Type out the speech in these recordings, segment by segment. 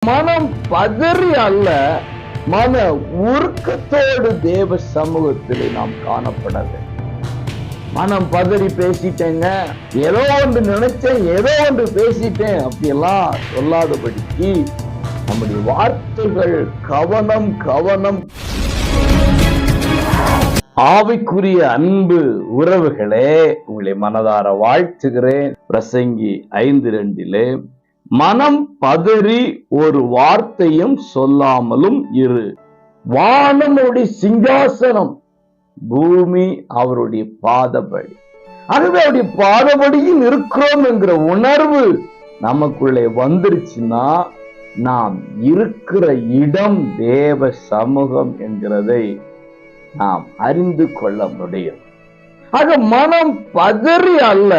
மனம் பதறி அல்ல, மன உருக்கத்தோடு தேவ சமூகத்திலே நாம் காணப்பட வேண்டும். மனம் பதறி பேசிட்டேங்க, ஏதோ ஒன்று நினைச்சேன், ஏதோ ஒன்று பேசிட்டேன் அப்படியெல்லாம் சொல்லாதபடிக்கு நம்முடைய வார்த்தைகள் கவனம் கவனம். ஆவிக்குரிய அன்பு உறவுகளே, உங்களை மனதார வாழ்த்துகிறேன். பிரசங்கி 5:2 மனம் பதறி ஒரு வார்த்தையும் சொல்லாமலும் இரு. வானம் அவருடைய சிங்காசனம், பூமி அவருடைய பாதபடி. ஆகவே அவருடைய பாதபடியில் இருக்கிறோம் என்கிற உணர்வு நமக்குள்ளே வந்துருச்சுன்னா நாம் இருக்கிற இடம் தேவ சமூகம் என்கிறதை நாம் அறிந்து கொள்ள முடியும். ஆக மனம் பதறி அல்ல,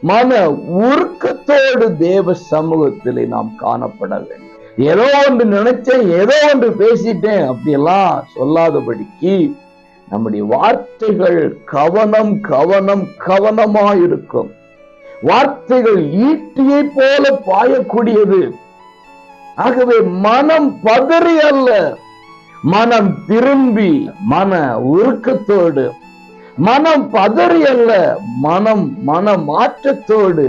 மன உருக்கத்தோடு தேவ சமூகத்திலே நாம் காணப்பட வேண்டும். ஏதோ ஒன்று நினைச்சேன், ஏதோ ஒன்று பேசிட்டேன் அப்படியெல்லாம் சொல்லாதபடிக்கு நம்முடைய வார்த்தைகள் கவனம் கவனம் கவனமாயிருக்கும். வார்த்தைகள் ஈட்டியை போல பாயக்கூடியது. ஆகவே மனம் பதறி அல்ல, மனம் திரும்பி மன உருக்கத்தோடு, மனம் பதறி அல்ல, மன மாற்றத்தோடு,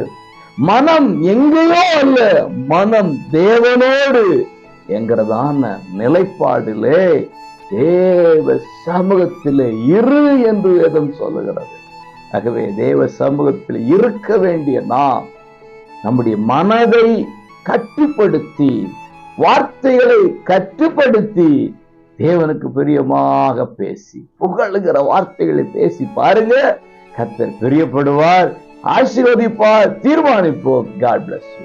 மனம் எங்கேயோ அல்ல, மனம் தேவனோடு என்கிறதான நிலைப்பாடிலே தேவ சமூகத்திலே இரு என்று வேதம் சொல்லுகிறது. ஆகவே தேவ சமூகத்தில் இருக்க வேண்டிய நாம் நம்முடைய மனதை கட்டுப்படுத்தி, வார்த்தைகளை கட்டுப்படுத்தி, தேவனுக்கு பிரியமாக பேசி புகழுகிற வார்த்தைகளை பேசி பாருங்க. கர்த்தர் பிரியப்படுவார், ஆசீர்வதிப்பார். தீர்மானிப்போம். God bless you.